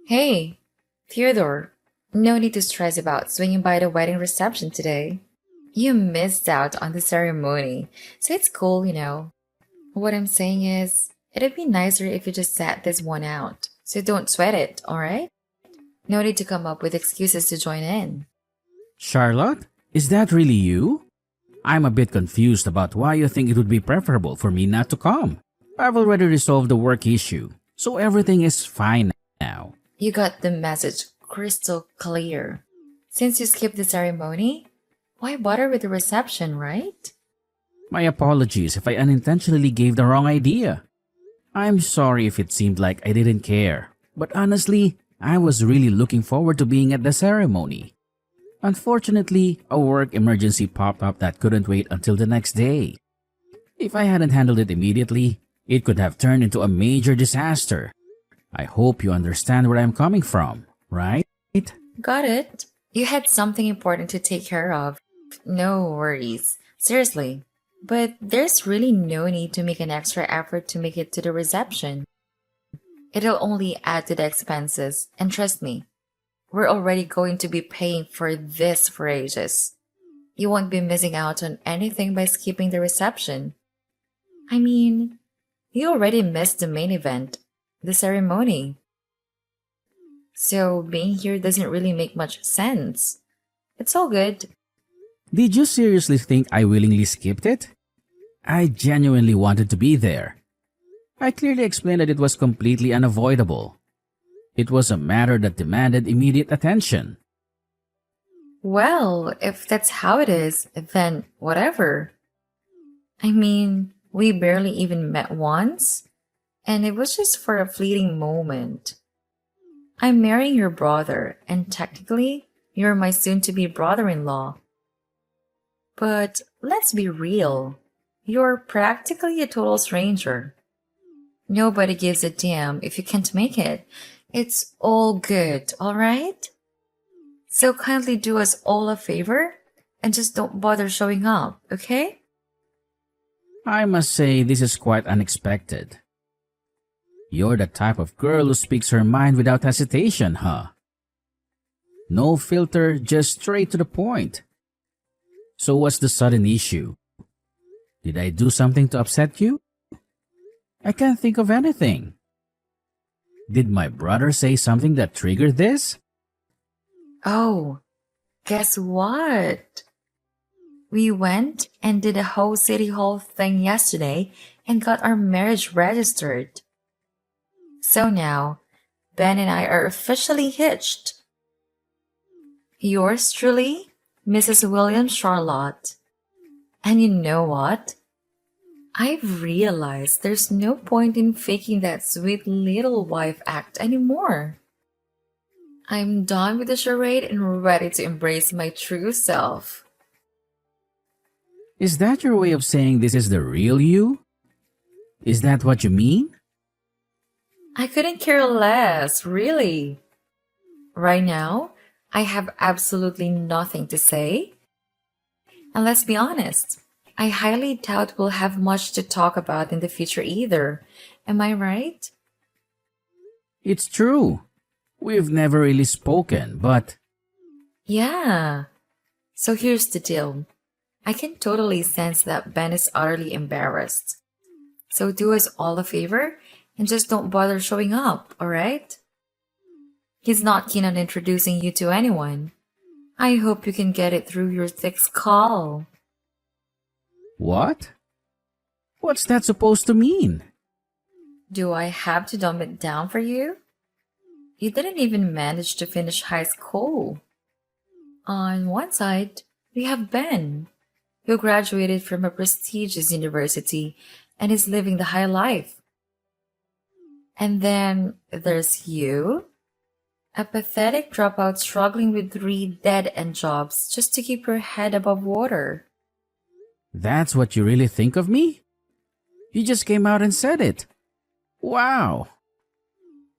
Hey, Theodore, no need to stress about swinging by the wedding reception today. You missed out on the ceremony, so it's cool. What I'm saying is, it'd be nicer if you just sat this one out. So don't sweat it, alright? No need to come up with excuses to join in. Charlotte, is that really you? I'm a bit confused about why you think it would be preferable for me not to come. I've already resolved the work issue, so everything is fine now. You got the message crystal clear. Since you skipped the ceremony, why bother with the reception, right? My apologies if I unintentionally gave the wrong idea. I'm sorry if it seemed like I didn't care, but honestly, I was really looking forward to being at the ceremony. Unfortunately, a work emergency popped up that couldn't wait until the next day. If I hadn't handled it immediately, it could have turned into a major disaster. I hope you understand where I'm coming from, right? Got it. You had something important to take care of. No worries. Seriously. But there's really no need to make an extra effort to make it to the reception. It'll only add to the expenses. And trust me, we're already going to be paying for this for ages. You won't be missing out on anything by skipping the reception. I mean, you already missed the main event, the ceremony. So being here doesn't really make much sense. It's all good. Did you seriously think I willingly skipped it? I genuinely wanted to be there. I clearly explained that it was completely unavoidable. It was a matter that demanded immediate attention. Well, if that's how it is, then whatever. I mean, we barely even met once, and it was just for a fleeting moment. I'm marrying your brother, and technically, you're my soon to be brother in law. But let's be real. You're practically a total stranger. Nobody gives a damn if you can't make it. It's all good, alright? So kindly do us all a favor and just don't bother showing up, okay? I must say this is quite unexpected. You're the type of girl who speaks her mind without hesitation, huh? No filter, just straight to the point. So what's the sudden issue? Did I do something to upset you? I can't think of anything. Did my brother say something that triggered this? Oh, guess what? We went and did a whole city hall thing yesterday and got our marriage registered. So now, Ben and I are officially hitched. Yours truly, Mrs. William Charlotte. And you know what? I've realized there's no point in faking that sweet little wife act anymore. I'm done with the charade and ready to embrace my true self. Is that your way of saying this is the real you? Is that what you mean? I couldn't care less, really. Right now, I have absolutely nothing to say. And let's be honest, I highly doubt we'll have much to talk about in the future either. Am I right? It's true. We've never really spoken, but Yeah. So here's the deal. I can totally sense that Ben is utterly embarrassed. So do us all a favor and just don't bother showing up, alright? He's not keen on introducing you to anyone. I hope you can get it through your thick skull. what? What's that supposed to mean? Do I have to dumb it down for you? You didn't even manage to finish high school. On one side, we have Ben, who graduated from a prestigious university and is living the high life. And then there's you, a pathetic dropout struggling with three dead-end jobs just to keep your head above water. That's what you really think of me? You just came out and said it. Wow.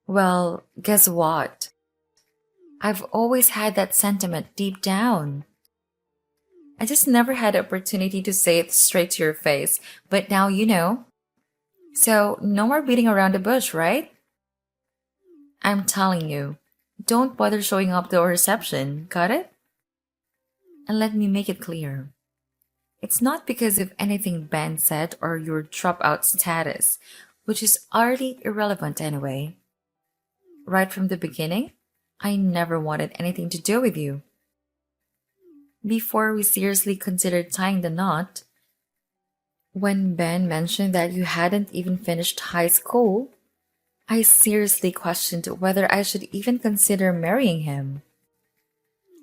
Well, guess what? I've always had that sentiment deep down. I just never had the opportunity to say it straight to your face, but now you know. So, no more beating around the bush, right? I'm telling you, don't bother showing up to our reception, got it? And let me make it clear. It's not because of anything Ben said or your dropout status, which is utterly irrelevant anyway. Right from the beginning, I never wanted anything to do with you. Before we seriously considered tying the knot, when Ben mentioned that you hadn't even finished high school, I seriously questioned whether I should even consider marrying him.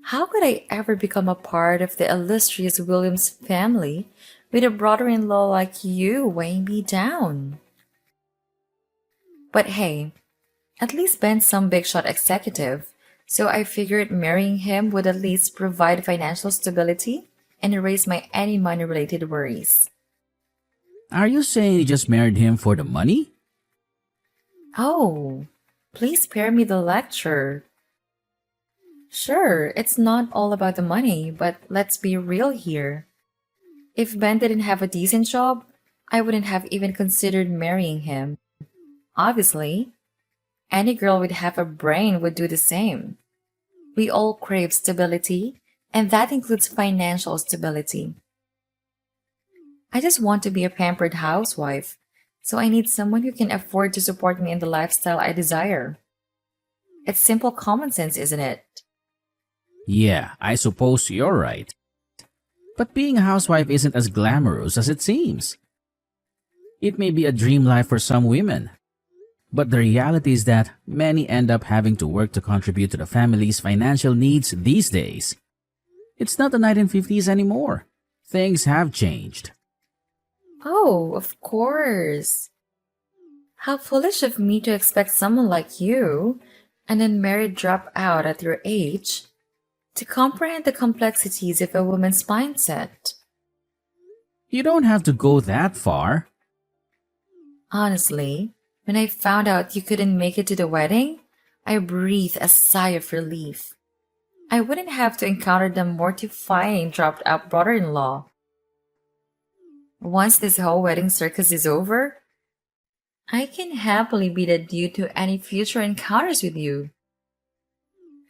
How could I ever become a part of the illustrious Williams family with a brother in law like you weighing me down? But hey, at least Ben's some big shot executive, so I figured marrying him would at least provide financial stability and erase my any money related worries. Are you saying you just married him for the money? Oh, please spare me the lecture. Sure, it's not all about the money, but let's be real here. If Ben didn't have a decent job, I wouldn't have even considered marrying him. Obviously, any girl with half a brain would do the same. We all crave stability, and that includes financial stability. I just want to be a pampered housewife, so I need someone who can afford to support me in the lifestyle I desire. It's simple common sense, isn't it? Yeah, I suppose you're right. But being a housewife isn't as glamorous as it seems. It may be a dream life for some women, but the reality is that many end up having to work to contribute to the family's financial needs these days. It's not the 1950s anymore. Things have changed. Oh, of course. How foolish of me to expect someone like you, an unmarried dropout at your age, to comprehend the complexities of a woman's mindset. You don't have to go that far. Honestly, when I found out you couldn't make it to the wedding, I breathed a sigh of relief. I wouldn't have to encounter the mortifying dropped out brother in law. Once this whole wedding circus is over, I can happily be the due to any future encounters with you.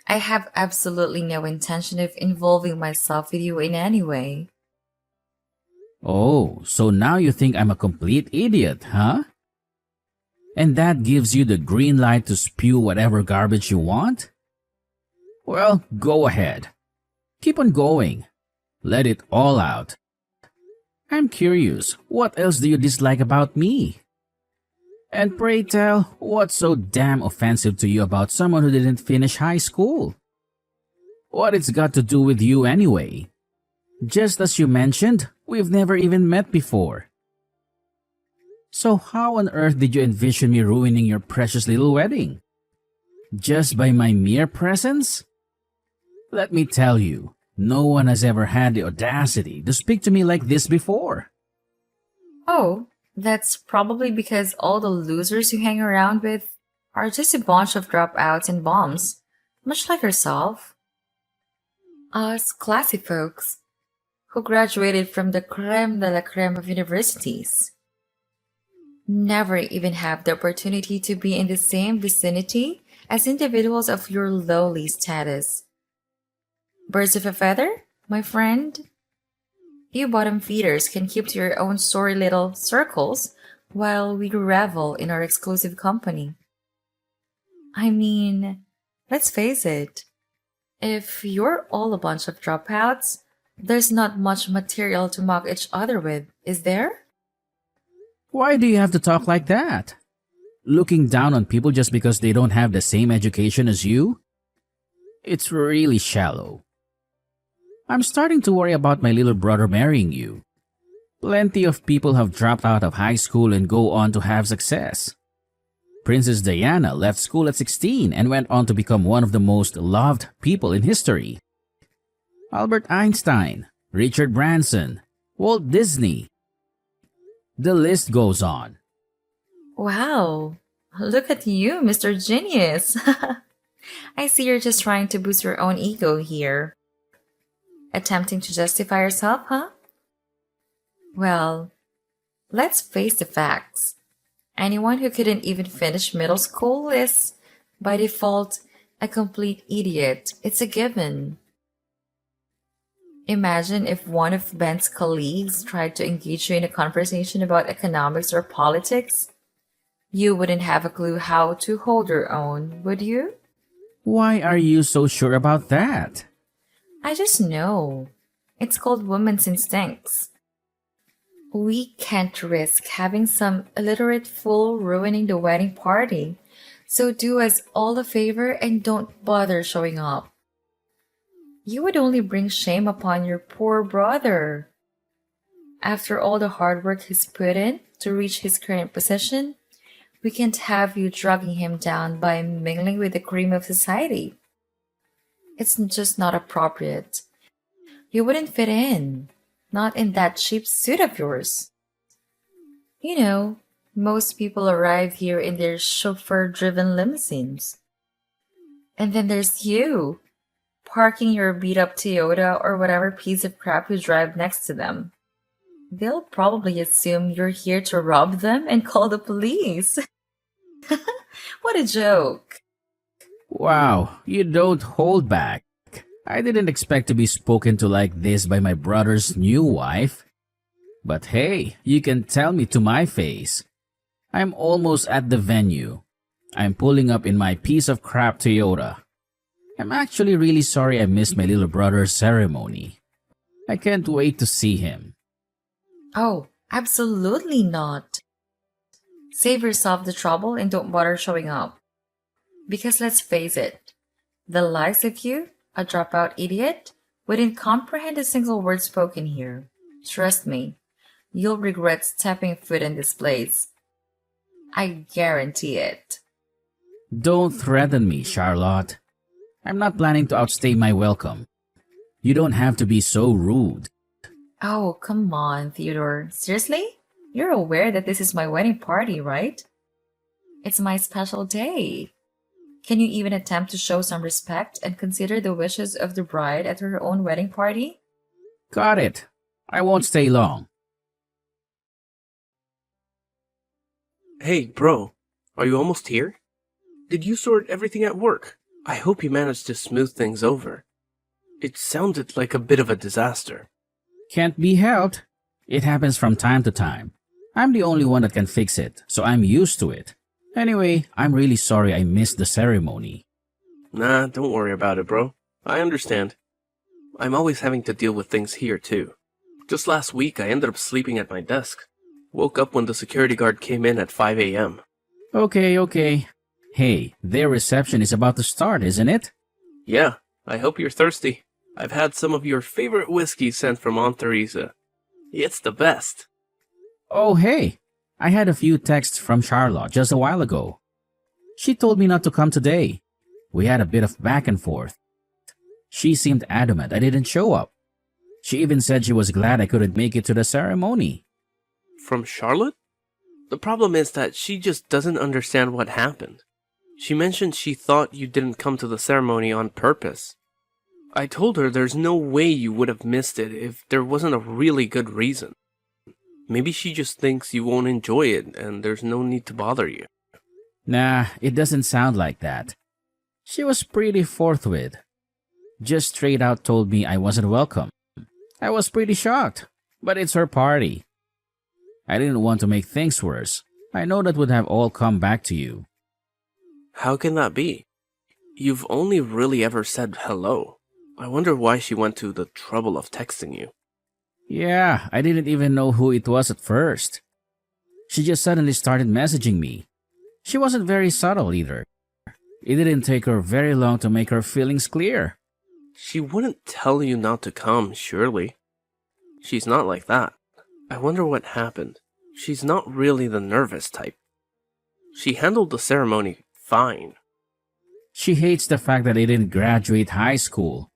I have absolutely no intention of involving myself with you in any way. Oh, so now you think I'm a complete idiot, huh? And that gives you the green light to spew whatever garbage you want? Well, go ahead. Keep on going. Let it all out. I'm curious, what else do you dislike about me? And pray tell, what's so damn offensive to you about someone who didn't finish high school? What it's got to do with you anyway? Just as you mentioned, we've never even met before. So how on earth did you envision me ruining your precious little wedding? Just by my mere presence? Let me tell you, no one has ever had the audacity to speak to me like this before. Oh, that's probably because all the losers you hang around with are just a bunch of dropouts and bums, much like yourself. Us classy folks who graduated from the creme de la creme of universities never even have the opportunity to be in the same vicinity as individuals of your lowly status. Birds of a feather, my friend? You bottom feeders can keep to your own sorry little circles while we revel in our exclusive company. I mean, let's face it, if you're all a bunch of dropouts, there's not much material to mock each other with, is there? Why do you have to talk like that? Looking down on people just because they don't have the same education as you? It's really shallow. I'm starting to worry about my little brother marrying you. Plenty of people have dropped out of high school and go on to have success. Princess Diana left school at 16 and went on to become one of the most loved people in history. Albert Einstein, Richard Branson, Walt Disney. The list goes on. Wow, look at you, Mr. Genius. I see you're just trying to boost your own ego here. Attempting to justify yourself, huh? Well, let's face the facts. Anyone who couldn't even finish middle school is By default, a complete idiot. It's a given. Imagine if one of Ben's colleagues tried to engage you in a conversation about economics or politics. You wouldn't have a clue how to hold your own, would you? Why are you so sure about that? I just know. It's called women's instincts. We can't risk having some illiterate fool ruining the wedding party. So do us all a favor and don't bother showing up. You would only bring shame upon your poor brother. After all the hard work he's put in to reach his current position, we can't have you dragging him down by mingling with the cream of society. It's just not appropriate. You wouldn't fit in. Not in that cheap suit of yours. You know, most people arrive here in their chauffeur driven limousines. And then there's you, parking your beat up Toyota or whatever piece of crap you drive next to them. They'll probably assume you're here to rob them and call the police. What a joke. Wow, you don't hold back. I didn't expect to be spoken to like this by my brother's new wife. But hey, you can tell me to my face. I'm almost at the venue. I'm pulling up in my piece of crap Toyota. I'm actually really sorry I missed my little brother's ceremony. I can't wait to see him. Oh, absolutely not. Save yourself the trouble and don't bother showing up. Because let's face it, the likes of you, a dropout idiot, wouldn't comprehend a single word spoken here. Trust me, you'll regret stepping foot in this place. I guarantee it. Don't threaten me, Charlotte. I'm not planning to outstay my welcome. You don't have to be so rude. Oh, come on, Theodore. Seriously? You're aware that this is my wedding party, right? It's my special day. Can you even attempt to show some respect and consider the wishes of the bride at her own wedding party? Got it. I won't stay long. Hey, bro, are you almost here? Did you sort everything at work? I hope you managed to smooth things over. It sounded like a bit of a disaster. Can't be helped. It happens from time to time. I'm the only one that can fix it, so I'm used to it. Anyway, I'm really sorry I missed the ceremony. Nah, don't worry about it, bro. I understand. I'm always having to deal with things here, too. Just last week, I ended up sleeping at my desk. Woke up when the security guard came in at 5 a.m. Okay. Hey, their reception is about to start, isn't it? Yeah, I hope you're thirsty. I've had some of your favorite whiskey sent from Aunt Teresa. It's the best. Oh, hey. I had a few texts from Charlotte just a while ago. She told me not to come today. We had a bit of back and forth. She seemed adamant I didn't show up. She even said she was glad I couldn't make it to the ceremony. From Charlotte? The problem is that she just doesn't understand what happened. She mentioned she thought you didn't come to the ceremony on purpose. I told her there's no way you would have missed it if there wasn't a really good reason. Maybe she just thinks you won't enjoy it and there's no need to bother you. Nah, it doesn't sound like that. She was pretty forthwith. Just straight out told me I wasn't welcome. I was pretty shocked, but it's her party. I didn't want to make things worse. I know that would have all come back to you. How can that be? You've only really ever said hello. I wonder why she went to the trouble of texting you. Yeah, I didn't even know who it was at first. She just suddenly started messaging me. She wasn't very subtle either. It didn't take her very long to make her feelings clear. She wouldn't tell you not to come, surely. She's not like that. I wonder what happened. She's not really the nervous type. She handled the ceremony fine. She hates the fact that I didn't graduate high school.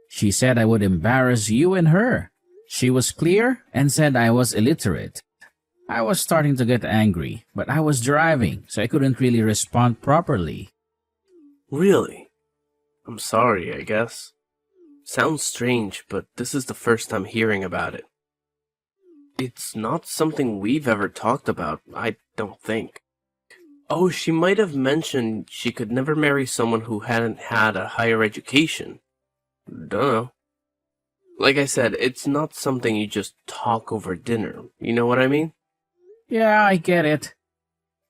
She said I would embarrass you and her. She was clear and said I was illiterate. I was starting to get angry, but I was driving, so I couldn't really respond properly. Really? I'm sorry, I guess. Sounds strange, but this is the first time hearing about it. It's not something we've ever talked about, I don't think. Oh, she might have mentioned she could never marry someone who hadn't had a higher education. Dunno. Like I said, it's not something you just talk over dinner. You know what I mean? Yeah, I get it.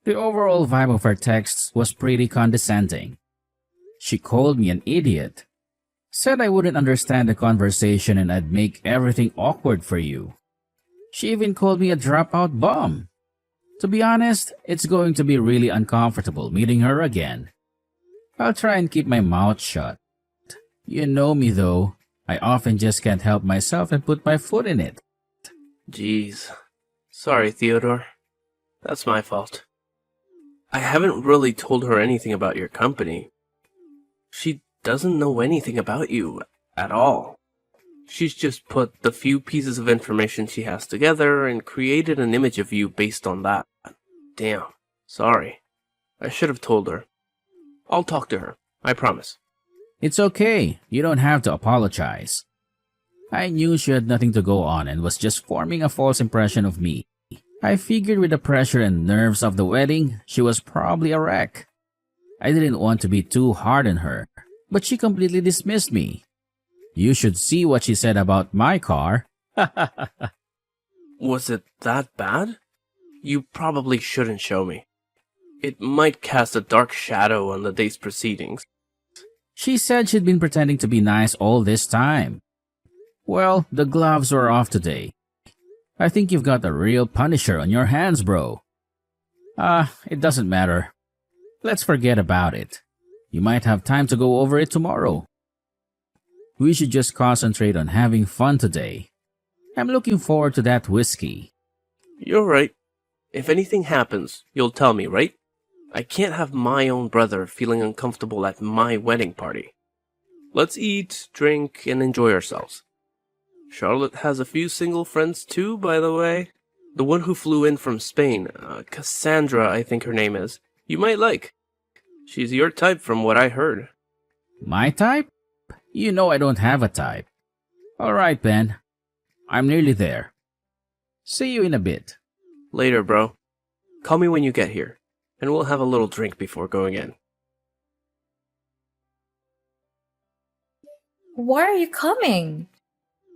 The overall vibe of her texts was pretty condescending. She called me an idiot, said I wouldn't understand the conversation and I'd make everything awkward for you. She even called me a dropout bum. To be honest, it's going to be really uncomfortable meeting her again. I'll try and keep my mouth shut. You know me though, I often just can't help myself and put my foot in it. Jeez. Sorry, Theodore. That's my fault. I haven't really told her anything about your company. She doesn't know anything about you at all. She's just put the few pieces of information she has together and created an image of you based on that. Damn. Sorry. I should have told her. I'll talk to her. I promise. It's okay, you don't have to apologize. I knew she had nothing to go on and was just forming a false impression of me. I figured with the pressure and nerves of the wedding, she was probably a wreck. I didn't want to be too hard on her, but she completely dismissed me. You should see what she said about my car. Was it that bad? You probably shouldn't show me. It might cast a dark shadow on the day's proceedings. She said she'd been pretending to be nice all this time. Well, the gloves were off today. I think you've got a real Punisher on your hands, bro. It doesn't matter. Let's forget about it. You might have time to go over it tomorrow. We should just concentrate on having fun today. I'm looking forward to that whiskey. You're right. If anything happens, you'll tell me, right? I can't have my own brother feeling uncomfortable at my wedding party. Let's eat, drink, and enjoy ourselves. Charlotte has a few single friends too, by the way. The one who flew in from Spain, Cassandra, I think her name is. You might like. She's your type from what I heard. My type? You know I don't have a type. Alright, Ben. I'm nearly there. See you in a bit. Later, bro. Call me when you get here, and we'll have a little drink before going in. Why are you coming?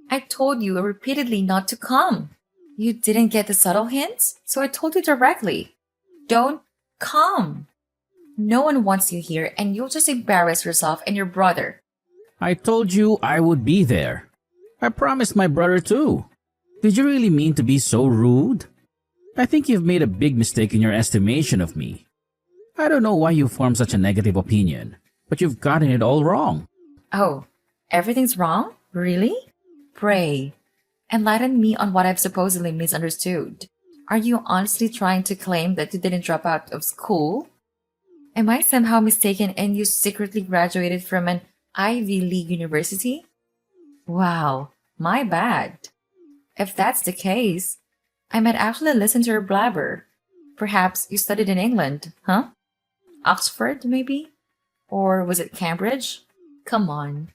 I told you repeatedly not to come. You didn't get the subtle hints, so I told you directly. Don't come. No one wants you here, and you'll just embarrass yourself and your brother. I told you I would be there. I promised my brother too. Did you really mean to be so rude? I think you've made a big mistake in your estimation of me. I don't know why you formed such a negative opinion, but you've gotten it all wrong. Oh, everything's wrong? Really? Pray, enlighten me on what I've supposedly misunderstood. Are you honestly trying to claim that you didn't drop out of school? Am I somehow mistaken and you secretly graduated from an Ivy League university? Wow, my bad. If that's the case, I might actually listen to your blabber. Perhaps you studied in England, huh? Oxford, maybe? Or was it Cambridge? Come on.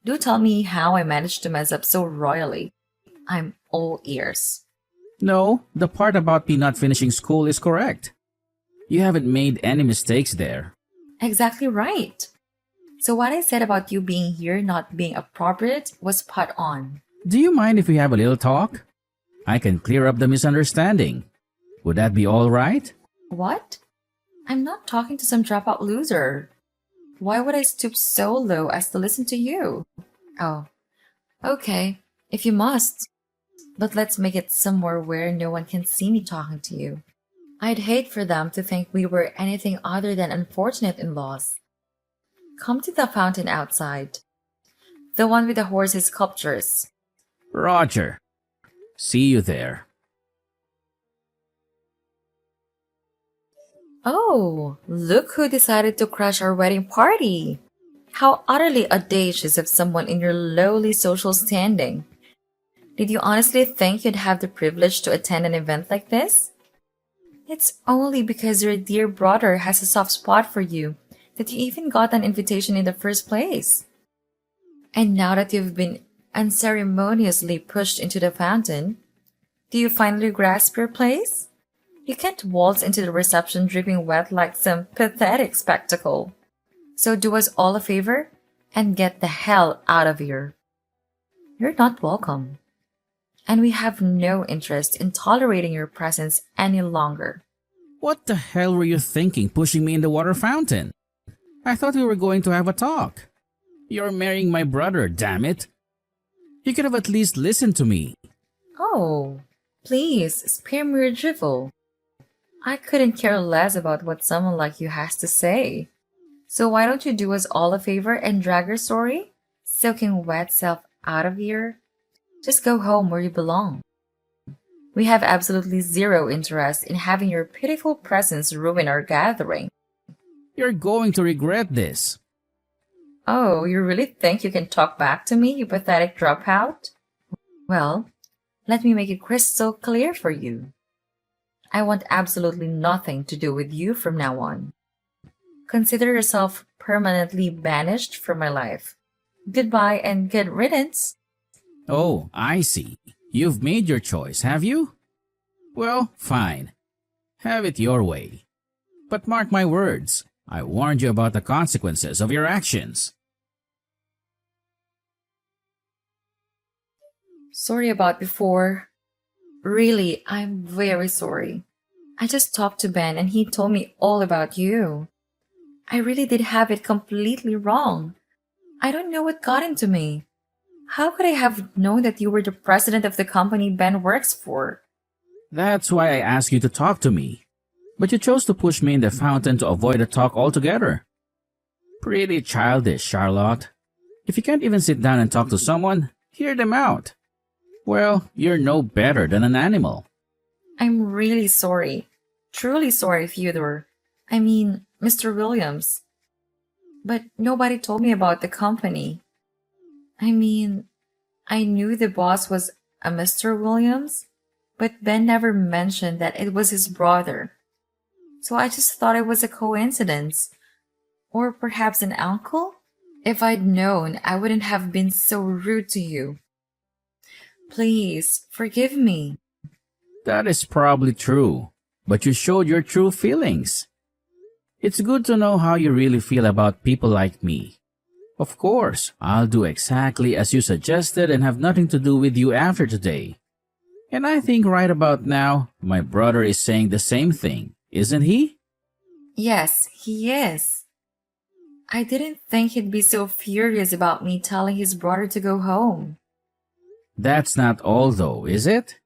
Do tell me how I managed to mess up so royally. I'm all ears. No, the part about me not finishing school is correct. You haven't made any mistakes there. Exactly right. So what I said about you being here not being appropriate was spot on. Do you mind if we have a little talk? I can clear up the misunderstanding. Would that be all right? What? I'm not talking to some dropout loser. Why would I stoop so low as to listen to you? Oh, okay, if you must. But let's make it somewhere where no one can see me talking to you. I'd hate for them to think we were anything other than unfortunate in-laws. Come to the fountain outside. The one with the horses' sculptures. Roger. See you there. Oh, look who decided to crash our wedding party. How utterly audacious of someone in your lowly social standing. Did you honestly think you'd have the privilege to attend an event like this? It's only because your dear brother has a soft spot for you that you even got an invitation in the first place. And now that you've been unceremoniously pushed into the fountain, do you finally grasp your place? You can't waltz into the reception dripping wet like some pathetic spectacle. So do us all a favor and get the hell out of here. You're not welcome. And we have no interest in tolerating your presence any longer. What the hell were you thinking pushing me in the water fountain? I thought we were going to have a talk. You're marrying my brother, damn it. You could have at least listened to me. Oh, please spare me your drivel. I couldn't care less about what someone like you has to say. So why don't you do us all a favor and drag your story, soaking wet self out of here? Just go home where you belong. We have absolutely zero interest in having your pitiful presence ruin our gathering. You're going to regret this. Oh, you really think you can talk back to me, you pathetic dropout? Well, let me make it crystal clear for you. I want absolutely nothing to do with you from now on. Consider yourself permanently banished from my life. Goodbye and good riddance. Oh, I see. You've made your choice, have you? Well, fine. Have it your way. But mark my words, I warned you about the consequences of your actions. Sorry about before. Really, I'm very sorry. I just talked to Ben and he told me all about you. I really did have it completely wrong. I don't know what got into me. How could I have known that you were the president of the company Ben works for? That's why I asked you to talk to me. But you chose to push me in the fountain to avoid a talk altogether. Pretty childish, Charlotte. If you can't even sit down and talk to someone, hear them out. Well, you're no better than an animal. I'm really sorry. Truly sorry, Theodore. I mean, Mr. Williams. But nobody told me about the company. I mean, I knew the boss was a Mr. Williams, but Ben never mentioned that it was his brother. So I just thought it was a coincidence. Or perhaps an uncle? If I'd known, I wouldn't have been so rude to you. Please, forgive me. That is probably true, but you showed your true feelings. It's good to know how you really feel about people like me. Of course, I'll do exactly as you suggested and have nothing to do with you after today. And I think right about now, my brother is saying the same thing, isn't he? Yes, he is. I didn't think he'd be so furious about me telling his brother to go home. That's not all though, is it?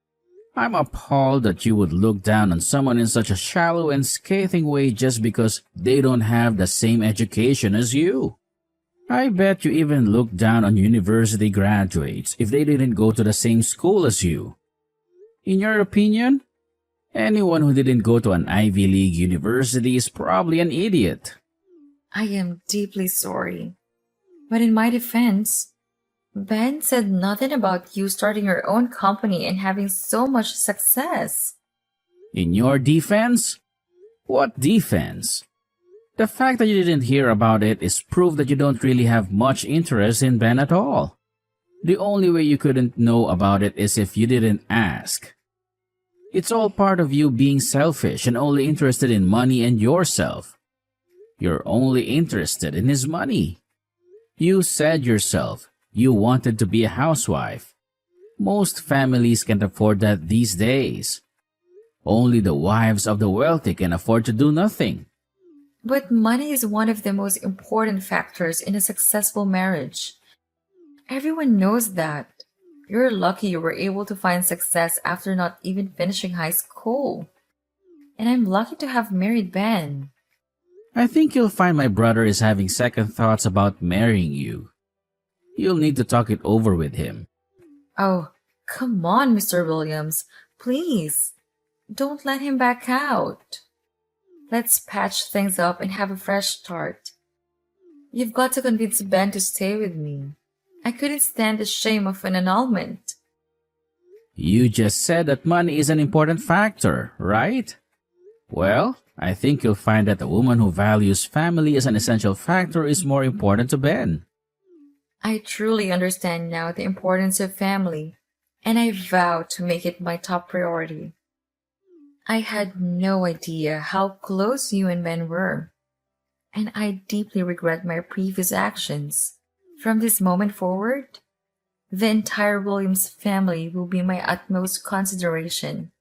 I'm appalled that you would look down on someone in such a shallow and scathing way just because they don't have the same education as you. I bet you even look down on university graduates if they didn't go to the same school as you. In your opinion, anyone who didn't go to an Ivy League university is probably an idiot. I am deeply sorry. But in my defense, Ben said nothing about you starting your own company and having so much success. In your defense? What defense? The fact that you didn't hear about it is proof that you don't really have much interest in Ben at all. The only way you couldn't know about it is if you didn't ask. It's all part of you being selfish and only interested in money and yourself. You're only interested in his money. You said yourself you wanted to be a housewife. Most families can't afford that these days. Only the wives of the wealthy can afford to do nothing. But money is one of the most important factors in a successful marriage. Everyone knows that. You're lucky you were able to find success after not even finishing high school. And I'm lucky to have married Ben. I think you'll find my brother is having second thoughts about marrying you. You'll need to talk it over with him. Oh, come on, Mr. Williams. Please. Don't let him back out. Let's patch things up and have a fresh start. You've got to convince Ben to stay with me. I couldn't stand the shame of an annulment. You just said that money is an important factor, right? Well, I think you'll find that a woman who values family as an essential factor is more important to Ben. I truly understand now the importance of family, and I vow to make it my top priority. I had no idea how close you and Ben were, and I deeply regret my previous actions. From this moment forward, the entire Williams family will be my utmost consideration.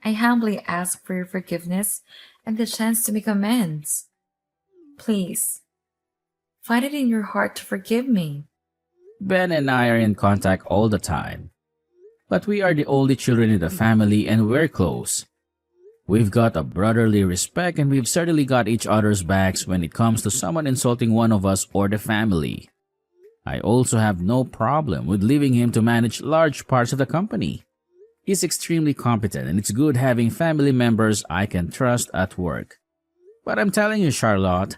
I humbly ask for your forgiveness and the chance to make amends. Please, find it in your heart to forgive me. Ben and I are in contact all the time. But we are the only children in the family and we're close. We've got a brotherly respect and we've certainly got each other's backs when it comes to someone insulting one of us or the family. I also have no problem with leaving him to manage large parts of the company. He's extremely competent and it's good having family members I can trust at work. But I'm telling you, Charlotte,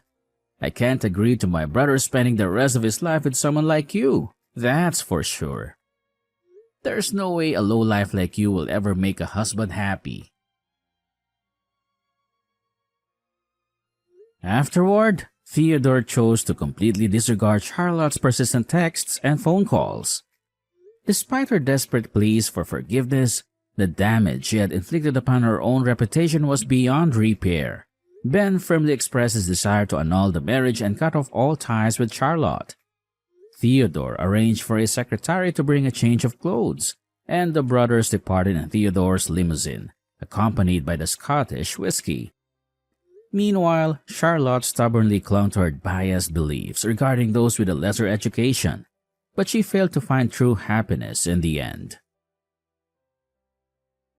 I can't agree to my brother spending the rest of his life with someone like you. That's for sure. There's no way a lowlife like you will ever make a husband happy. Afterward, Theodore chose to completely disregard Charlotte's persistent texts and phone calls. Despite her desperate pleas for forgiveness, the damage she had inflicted upon her own reputation was beyond repair. Ben firmly expressed his desire to annul the marriage and cut off all ties with Charlotte. Theodore arranged for his secretary to bring a change of clothes, and the brothers departed in Theodore's limousine, accompanied by the Scottish whiskey. Meanwhile, Charlotte stubbornly clung to her biased beliefs regarding those with a lesser education, but she failed to find true happiness in the end.